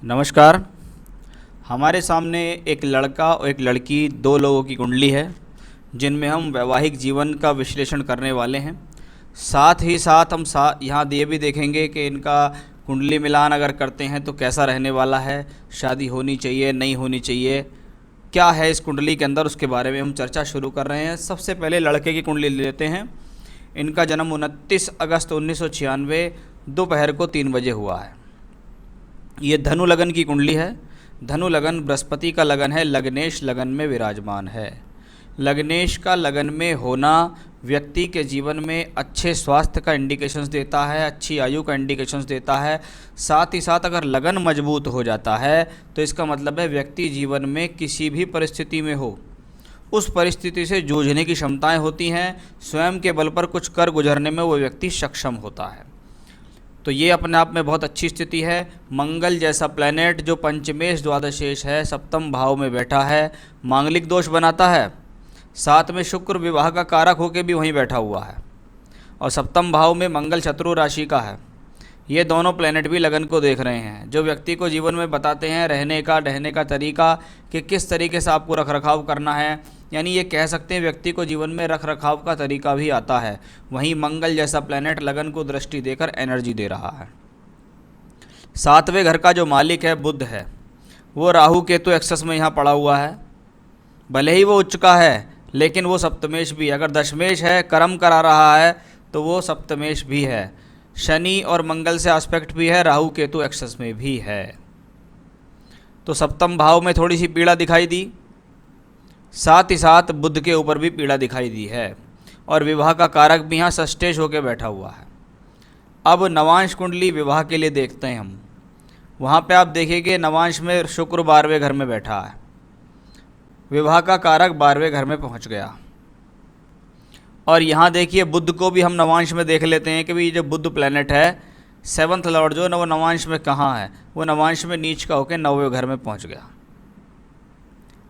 नमस्कार। हमारे सामने एक लड़का और एक लड़की, दो लोगों की कुंडली है जिनमें हम वैवाहिक जीवन का विश्लेषण करने वाले हैं। साथ ही साथ हम यहाँ ये भी देखेंगे कि इनका कुंडली मिलान अगर करते हैं तो कैसा रहने वाला है, शादी होनी चाहिए नहीं होनी चाहिए, क्या है इस कुंडली के अंदर, उसके बारे में हम चर्चा शुरू कर रहे हैं। सबसे पहले लड़के की कुंडली लेते हैं। इनका जन्म 29 अगस्त 1996 दोपहर को 3 बजे हुआ है। ये धनु लगन की कुंडली है। धनु लगन बृहस्पति का लगन है, लग्नेश लगन में विराजमान है। लग्नेश का लगन में होना व्यक्ति के जीवन में अच्छे स्वास्थ्य का इंडिकेशंस देता है, अच्छी आयु का इंडिकेशंस देता है। साथ ही साथ अगर लगन मजबूत हो जाता है तो इसका मतलब है व्यक्ति जीवन में किसी भी परिस्थिति में हो, उस परिस्थिति से जूझने की क्षमताएं होती हैं। स्वयं के बल पर कुछ कर गुजरने में वो व्यक्ति सक्षम होता है। तो ये अपने आप में बहुत अच्छी स्थिति है। मंगल जैसा प्लैनेट जो पंचमेश द्वादशेश है, सप्तम भाव में बैठा है, मांगलिक दोष बनाता है। साथ में शुक्र विवाह का कारक होकर भी वहीं बैठा हुआ है और सप्तम भाव में मंगल शत्रु राशि का है। ये दोनों प्लैनेट भी लगन को देख रहे हैं, जो व्यक्ति को जीवन में बताते हैं रहने का ढहने का तरीका, कि किस तरीके से आपको रख रखाव करना है। यानी ये कह सकते हैं व्यक्ति को जीवन में रख रखाव का तरीका भी आता है। वहीं मंगल जैसा प्लैनेट लगन को दृष्टि देकर एनर्जी दे रहा है। 7वें घर का जो मालिक है बुध है, वो राहु केतु एक्सेस में यहाँ पड़ा हुआ है। भले ही वो उच्च का है लेकिन वो सप्तमेश भी है। अगर दशमेश है, कर्म करा रहा है, तो वो सप्तमेश भी है। शनि और मंगल से एस्पेक्ट भी है, राहु केतु एक्सेस में भी है। तो सप्तम भाव में थोड़ी सी पीड़ा दिखाई दी, साथ ही साथ बुध के ऊपर भी पीड़ा दिखाई दी है और विवाह का कारक भी यहाँ सस्टेज होकर बैठा हुआ है। अब नवांश कुंडली विवाह के लिए देखते हैं हम। वहाँ पे आप देखेंगे नवांश में शुक्र 12वें घर में बैठा है, विवाह का कारक 12वें घर में पहुँच गया। और यहाँ देखिए बुध को भी हम नवांश में देख लेते हैं कि भाई जो बुध प्लैनेट है, 7th लॉर्ड जो है ना, वो नवांश में कहाँ है, वो नवांश में नीच का होकर 9वें घर में पहुँच गया।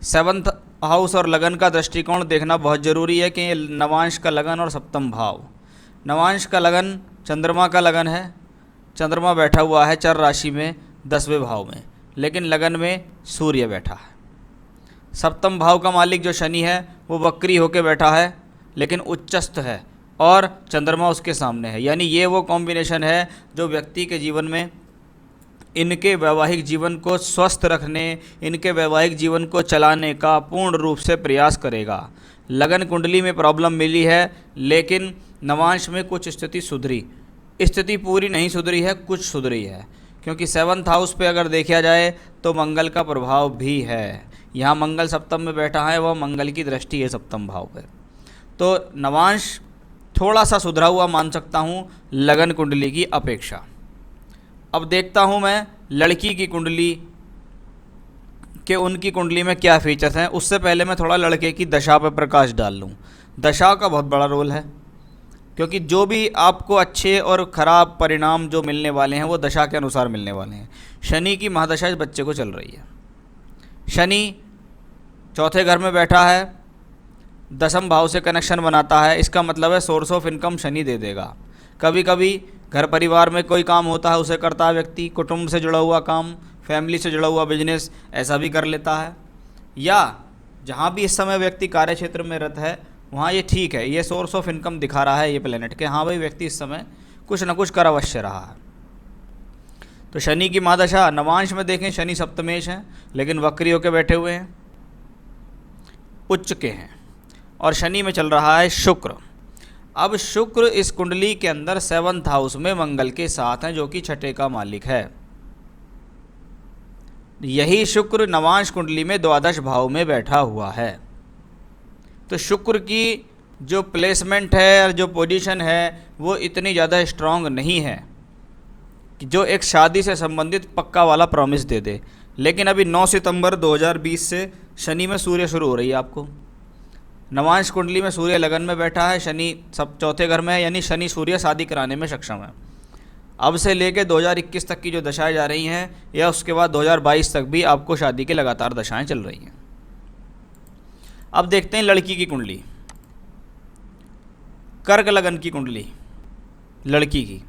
7th हाउस और लगन का दृष्टिकोण देखना बहुत ज़रूरी है कि नवांश का लगन और सप्तम भाव। नवांश का लगन चंद्रमा का लगन है, चंद्रमा बैठा हुआ है चर राशि में 10वें भाव में, लेकिन लगन में सूर्य बैठा है। सप्तम भाव का मालिक जो शनि है वो वक्री होकर बैठा है लेकिन उच्चस्थ है और चंद्रमा उसके सामने है। यानी ये वो कॉम्बिनेशन है जो व्यक्ति के जीवन में इनके वैवाहिक जीवन को स्वस्थ रखने, इनके वैवाहिक जीवन को चलाने का पूर्ण रूप से प्रयास करेगा। लगन कुंडली में प्रॉब्लम मिली है लेकिन नवांश में कुछ स्थिति सुधरी। स्थिति पूरी नहीं सुधरी है, कुछ सुधरी है, क्योंकि 7th हाउस पे अगर देखा जाए तो मंगल का प्रभाव भी है। यहाँ मंगल सप्तम में बैठा है, वह मंगल की दृष्टि है सप्तम भाव पे। तो नवांश थोड़ा सा सुधरा हुआ मान सकता हूँ लगन कुंडली की अपेक्षा। अब देखता हूँ मैं लड़की की कुंडली के उनकी कुंडली में क्या फीचर्स हैं। उससे पहले मैं थोड़ा लड़के की दशा पर प्रकाश डाल लूँ। दशा का बहुत बड़ा रोल है, क्योंकि जो भी आपको अच्छे और ख़राब परिणाम जो मिलने वाले हैं वो दशा के अनुसार मिलने वाले हैं। शनि की महादशा इस बच्चे को चल रही है। शनि 4थे घर में बैठा है, 10th भाव से कनेक्शन बनाता है। इसका मतलब है सोर्स ऑफ इनकम शनि दे देगा। कभी कभी घर परिवार में कोई काम होता है उसे करता है व्यक्ति, कुटुंब से जुड़ा हुआ काम, फैमिली से जुड़ा हुआ बिजनेस, ऐसा भी कर लेता है। या जहाँ भी इस समय व्यक्ति कार्य क्षेत्र में रत है वहाँ ये ठीक है, ये सोर्स ऑफ इनकम दिखा रहा है ये प्लेनेट के, हाँ भाई व्यक्ति इस समय कुछ ना कुछ कर अवश्य रहा है। तो शनि की महादशा नवांश में देखें, शनि सप्तमेश हैं लेकिन वक्री होकर बैठे हुए हैं, उच्च के हैं, और शनि में चल रहा है शुक्र। अब शुक्र इस कुंडली के अंदर 7th हाउस में मंगल के साथ हैं, जो कि 6ठे का मालिक है। यही शुक्र नवांश कुंडली में द्वादश भाव में बैठा हुआ है। तो शुक्र की जो प्लेसमेंट है और जो पोजीशन है वो इतनी ज़्यादा स्ट्रांग नहीं है कि जो एक शादी से संबंधित पक्का वाला प्रॉमिस दे दे। लेकिन अभी 9 सितंबर 2020 से शनि में सूर्य शुरू हो रही है। आपको नवांश कुंडली में सूर्य लगन में बैठा है, शनि सब 4थे घर में है, यानी शनि सूर्य शादी कराने में सक्षम है। अब से लेके 2021 तक की जो दशाएं जा रही हैं या उसके बाद 2022 तक भी आपको शादी की लगातार दशाएं चल रही हैं। अब देखते हैं लड़की की कुंडली, कर्क लगन की कुंडली। लड़की की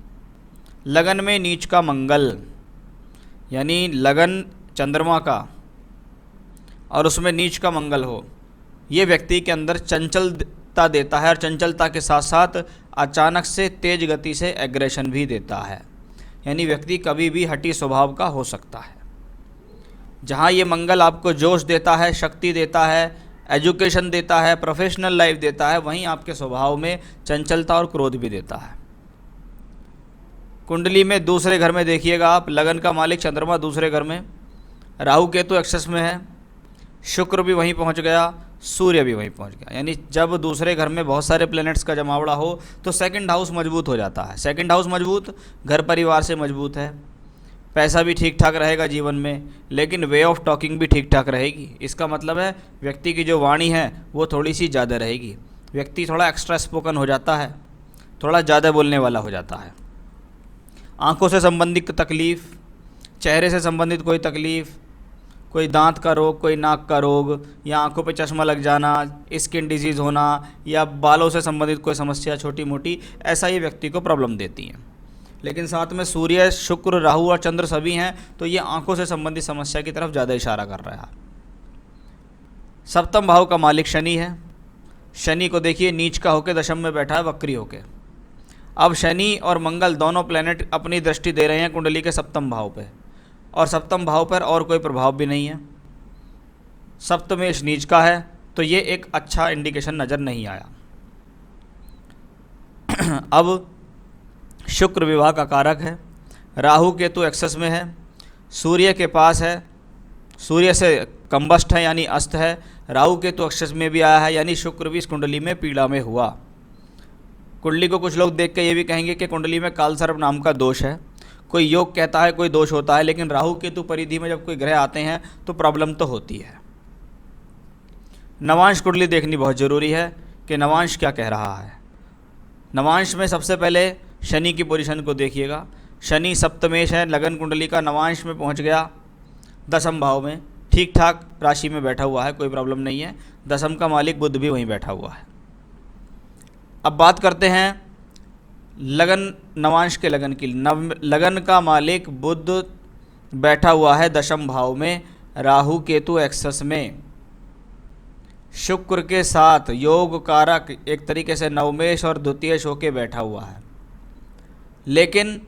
लगन में नीच का मंगल, यानी लगन चंद्रमा का और उसमें नीच का मंगल हो, ये व्यक्ति के अंदर चंचलता देता है और चंचलता के साथ साथ अचानक से तेज गति से एग्रेशन भी देता है। यानी व्यक्ति कभी भी हठी स्वभाव का हो सकता है। जहाँ ये मंगल आपको जोश देता है, शक्ति देता है, एजुकेशन देता है, प्रोफेशनल लाइफ देता है, वहीं आपके स्वभाव में चंचलता और क्रोध भी देता है। कुंडली में दूसरे घर में देखिएगा आप, लगन का मालिक चंद्रमा दूसरे घर में, राहु केतु एक्सेस में है, शुक्र भी वहीं पहुंच गया, सूर्य भी वहीं पहुंच गया। यानी जब दूसरे घर में बहुत सारे प्लैनेट्स का जमावड़ा हो तो सेकंड हाउस मजबूत हो जाता है। सेकंड हाउस मजबूत, घर परिवार से मजबूत है, पैसा भी ठीक ठाक रहेगा जीवन में, लेकिन वे ऑफ टॉकिंग भी ठीक ठाक रहेगी। इसका मतलब है व्यक्ति की जो वाणी है वो थोड़ी सी ज़्यादा रहेगी। व्यक्ति थोड़ा एक्स्ट्रा स्पोकन हो जाता है, थोड़ा ज़्यादा बोलने वाला हो जाता है। आँखों से संबंधित तकलीफ़, चेहरे से संबंधित कोई तकलीफ़, कोई दांत का रोग, कोई नाक का रोग, या आंखों पे चश्मा लग जाना, स्किन डिजीज़ होना, या बालों से संबंधित कोई समस्या छोटी मोटी, ऐसा ये व्यक्ति को प्रॉब्लम देती हैं। लेकिन साथ में सूर्य, शुक्र, राहु और चंद्र सभी हैं तो ये आंखों से संबंधित समस्या की तरफ ज़्यादा इशारा कर रहा है। सप्तम भाव का मालिक शनि है। शनि को देखिए नीच का होकर दशम में बैठा है, वक्री होके। अब शनि और मंगल दोनों प्लैनेट अपनी दृष्टि दे रहे हैं कुंडली के सप्तम भाव पे, और सप्तम भाव पर और कोई प्रभाव भी नहीं है। सप्तमेश नीच का है, तो ये एक अच्छा इंडिकेशन नज़र नहीं आया। अब शुक्र विवाह का कारक है, राहु केतु एक्सेस में है, सूर्य के पास है, सूर्य से कंबस्ट है यानी अस्त है, राहु केतु एक्सेस में भी आया है, यानी शुक्र भी इस कुंडली में पीड़ा में हुआ। कुंडली को कुछ लोग देख के ये भी कहेंगे कि कुंडली में काल सर्प नाम का दोष है। कोई योग कहता है, कोई दोष होता है, लेकिन राहु केतु परिधि में जब कोई ग्रह आते हैं तो प्रॉब्लम तो होती है। नवांश कुंडली देखनी बहुत ज़रूरी है कि नवांश क्या कह रहा है। नवांश में सबसे पहले शनि की पोजीशन को देखिएगा। शनि सप्तमेश है, लगन कुंडली का, नवांश में पहुंच गया दसम भाव में, ठीक ठाक राशि में बैठा हुआ है, कोई प्रॉब्लम नहीं है। दसम का मालिक बुध भी वहीं बैठा हुआ है। अब बात करते हैं लगन, नवांश के लगन की। लगन का मालिक बुध बैठा हुआ है दशम भाव में, राहु केतु एक्सेस में, शुक्र के साथ योग कारक एक तरीके से नवमेश और द्वितीयश होके बैठा हुआ है। लेकिन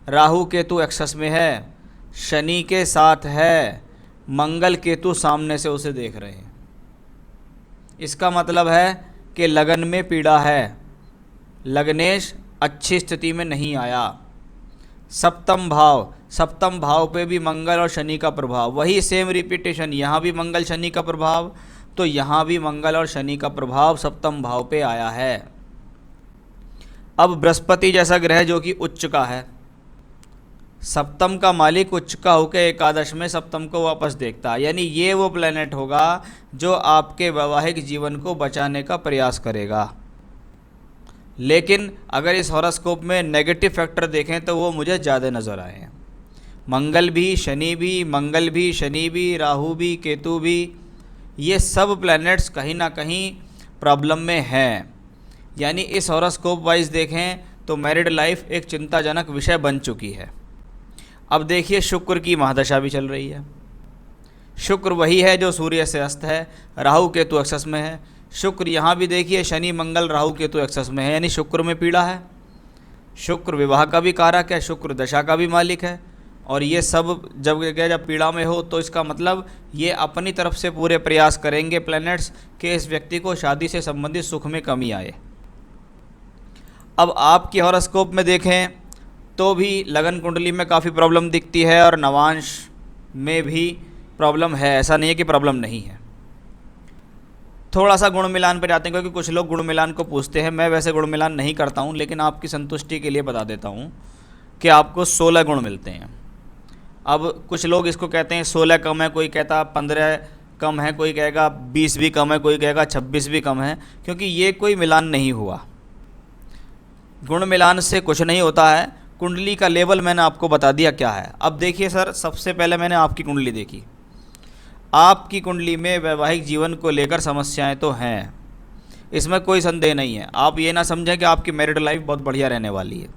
राहु केतु एक्सेस में है, शनि के साथ है, मंगल केतु सामने से उसे देख रहे हैं। इसका मतलब है कि लगन में पीड़ा है, लग्नेश अच्छी स्थिति में नहीं आया। सप्तम भाव पे भी मंगल और शनि का प्रभाव, वही सेम रिपीटेशन, यहाँ भी मंगल शनि का प्रभाव, तो यहाँ भी मंगल और शनि का प्रभाव सप्तम भाव पे आया है। अब बृहस्पति जैसा ग्रह जो कि उच्च का है, सप्तम का मालिक उच्च का होकर एकादश में सप्तम को वापस देखता है, यानी ये वो प्लेनेट होगा जो आपके वैवाहिक जीवन को बचाने का प्रयास करेगा। लेकिन अगर इस हॉरोस्कोप में नेगेटिव फैक्टर देखें तो वो मुझे ज़्यादा नज़र आए हैं। मंगल भी, शनि भी, मंगल भी, शनि भी, राहु भी, केतु भी, ये सब प्लैनेट्स कहीं ना कहीं प्रॉब्लम में हैं। यानी इस हॉरोस्कोप वाइज देखें तो मैरिड लाइफ एक चिंताजनक विषय बन चुकी है। अब देखिए शुक्र की महादशा भी चल रही है। शुक्र वही है जो सूर्य से अस्त है, राहु केतु एक्सेस में है। शुक्र यहाँ भी देखिए शनि मंगल राहु केतु एक्सेस में है, यानी शुक्र में पीड़ा है। शुक्र विवाह का भी कारक है, शुक्र दशा का भी मालिक है, और ये सब जब पीड़ा में हो तो इसका मतलब ये अपनी तरफ से पूरे प्रयास करेंगे प्लैनेट्स कि इस व्यक्ति को शादी से संबंधित सुख में कमी आए। अब आपकी हॉरोस्कोप में देखें तो भी लगन कुंडली में काफ़ी प्रॉब्लम दिखती है और नवांश में भी प्रॉब्लम है, ऐसा नहीं है कि प्रॉब्लम नहीं है। थोड़ा सा गुण मिलान पर जाते हैं, क्योंकि कुछ लोग गुण मिलान को पूछते हैं। मैं वैसे गुण मिलान नहीं करता हूँ, लेकिन आपकी संतुष्टि के लिए बता देता हूँ कि आपको 16 गुण मिलते हैं। अब कुछ लोग इसको कहते हैं 16 कम है, कोई कहता 15 कम है, कोई कहेगा 20 भी कम है, कोई कहेगा 26 भी कम है, क्योंकि ये कोई मिलान नहीं हुआ। गुण मिलान से कुछ नहीं होता है। कुंडली का लेवल मैंने आपको बता दिया क्या है। अब देखिए सर, सबसे पहले मैंने आपकी कुंडली देखी। आपकी कुंडली में वैवाहिक जीवन को लेकर समस्याएं तो हैं, इसमें कोई संदेह नहीं है। आप ये ना समझें कि आपकी मैरिड लाइफ बहुत बढ़िया रहने वाली है।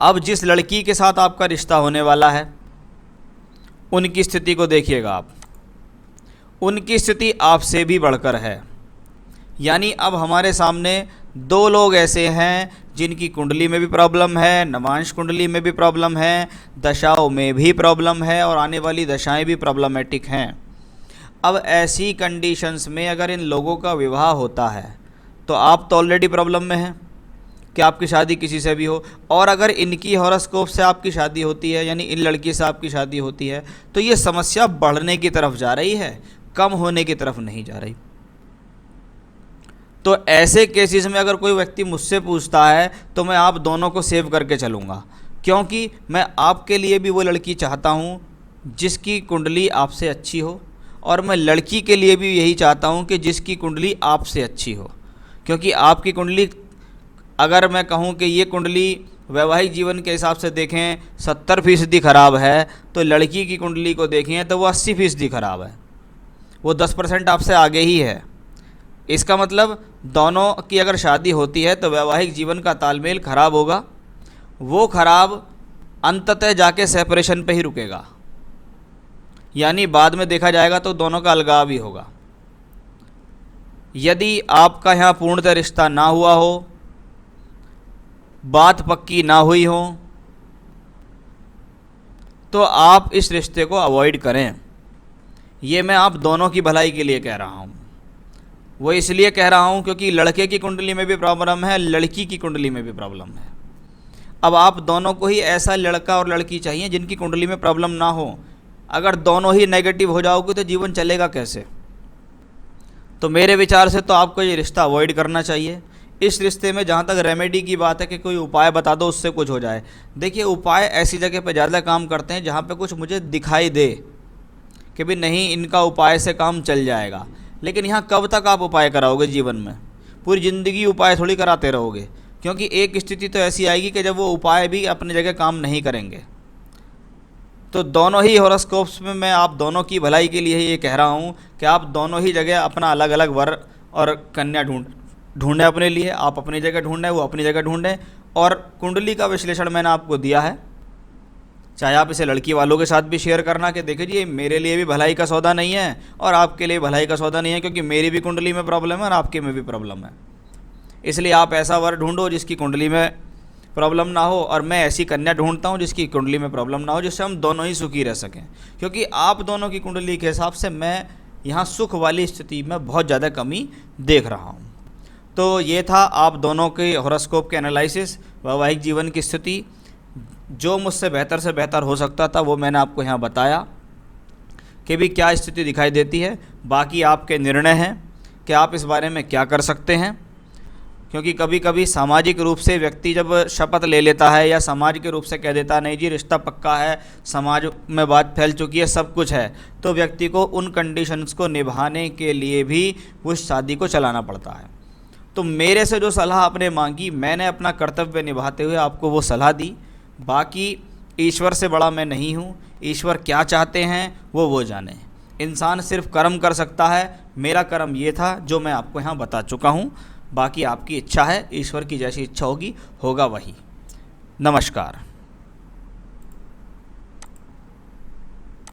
अब जिस लड़की के साथ आपका रिश्ता होने वाला है उनकी स्थिति को देखिएगा आप, उनकी स्थिति आपसे भी बढ़कर है। यानी अब हमारे सामने दो लोग ऐसे हैं जिनकी कुंडली में भी प्रॉब्लम है, नवांश कुंडली में भी प्रॉब्लम है, दशाओं में भी प्रॉब्लम है और आने वाली दशाएं भी प्रॉब्लमेटिक हैं। अब ऐसी कंडीशंस में अगर इन लोगों का विवाह होता है तो आप तो ऑलरेडी प्रॉब्लम में हैं कि आपकी शादी किसी से भी हो, और अगर इनकी हॉरोस्कोप से आपकी शादी होती है, यानी इन लड़की से आपकी शादी होती है, तो ये समस्या बढ़ने की तरफ जा रही है, कम होने की तरफ नहीं जा रही। तो ऐसे केसेस में अगर कोई व्यक्ति मुझसे पूछता है तो मैं आप दोनों को सेव करके चलूँगा, क्योंकि मैं आपके लिए भी वो लड़की चाहता हूँ जिसकी कुंडली आपसे अच्छी हो, और मैं लड़की के लिए भी यही चाहता हूँ कि जिसकी कुंडली आपसे अच्छी हो। क्योंकि आपकी कुंडली, अगर मैं कहूँ कि ये कुंडली वैवाहिक जीवन के हिसाब से देखें 70% खराब है, तो लड़की की कुंडली को देखें तो वो 80% खराब है, वो 10% आपसे आगे ही है। इसका मतलब दोनों की अगर शादी होती है तो वैवाहिक जीवन का तालमेल खराब होगा, वो खराब अंततः जाके सेपरेशन पे ही रुकेगा, यानी बाद में देखा जाएगा तो दोनों का अलगाव ही होगा। यदि आपका यहाँ पूर्णतः रिश्ता ना हुआ हो, बात पक्की ना हुई हो, तो आप इस रिश्ते को अवॉइड करें। ये मैं आप दोनों की भलाई के लिए कह रहा हूँ। वो इसलिए कह रहा हूँ क्योंकि लड़के की कुंडली में भी प्रॉब्लम है, लड़की की कुंडली में भी प्रॉब्लम है। अब आप दोनों को ही ऐसा लड़का और लड़की चाहिए जिनकी कुंडली में प्रॉब्लम ना हो। अगर दोनों ही नेगेटिव हो जाओगे तो जीवन चलेगा कैसे? तो मेरे विचार से तो आपको ये रिश्ता अवॉइड करना चाहिए। इस रिश्ते में जहाँ तक रेमेडी की बात है कि कोई उपाय बता दो उससे कुछ हो जाए, देखिए उपाय ऐसी जगह पे ज़्यादा काम करते हैं जहाँ पे कुछ मुझे दिखाई दे कि भी नहीं इनका उपाय से काम चल जाएगा। लेकिन यहाँ कब तक आप उपाय कराओगे जीवन में? पूरी ज़िंदगी उपाय थोड़ी कराते रहोगे, क्योंकि एक स्थिति तो ऐसी आएगी कि जब वो उपाय भी अपनी जगह काम नहीं करेंगे। तो दोनों ही हॉरोस्कोप्स में मैं आप दोनों की भलाई के लिए ये कह रहा हूँ कि आप दोनों ही जगह अपना अलग अलग वर और कन्या ढूंढें अपने लिए। आप अपनी जगह ढूंढें, वो अपनी जगह ढूंढें। और कुंडली का विश्लेषण मैंने आपको दिया है, चाहे आप इसे लड़की वालों के साथ भी शेयर करना कि देखिए जी मेरे लिए भी भलाई का सौदा नहीं है और आपके लिए भलाई का सौदा नहीं है, क्योंकि मेरी भी कुंडली में प्रॉब्लम है और आपके में भी प्रॉब्लम है। इसलिए आप ऐसा वर ढूंढो जिसकी कुंडली में प्रॉब्लम ना हो, और मैं ऐसी कन्या ढूंढता हूँ जिसकी कुंडली में प्रॉब्लम ना हो, जिससे हम दोनों ही सुखी रह सकें। क्योंकि आप दोनों की कुंडली के हिसाब से मैं यहाँ सुख वाली स्थिति में बहुत ज़्यादा कमी देख रहा हूँ। तो ये था आप दोनों के हॉरोस्कोप के एनालिसिस, वैवाहिक जीवन की स्थिति। जो मुझसे बेहतर से बेहतर हो सकता था वो मैंने आपको यहाँ बताया कि भी क्या स्थिति दिखाई देती है। बाकी आपके निर्णय हैं कि आप इस बारे में क्या कर सकते हैं, क्योंकि कभी कभी सामाजिक रूप से व्यक्ति जब शपथ ले लेता है या समाज के रूप से कह देता है नहीं जी रिश्ता पक्का है, समाज में बात फैल चुकी है, सब कुछ है, तो व्यक्ति को उन कंडीशंस को निभाने के लिए भी उस शादी को चलाना पड़ता है। तो मेरे से जो सलाह आपने मांगी, मैंने अपना कर्तव्य निभाते हुए आपको वो सलाह दी। बाकी ईश्वर से बड़ा मैं नहीं हूँ, ईश्वर क्या चाहते हैं वो जाने। इंसान सिर्फ कर्म कर सकता है, मेरा कर्म ये था जो मैं आपको यहाँ बता चुका हूँ। बाकी आपकी इच्छा है, ईश्वर की जैसी इच्छा होगी होगा वही। नमस्कार।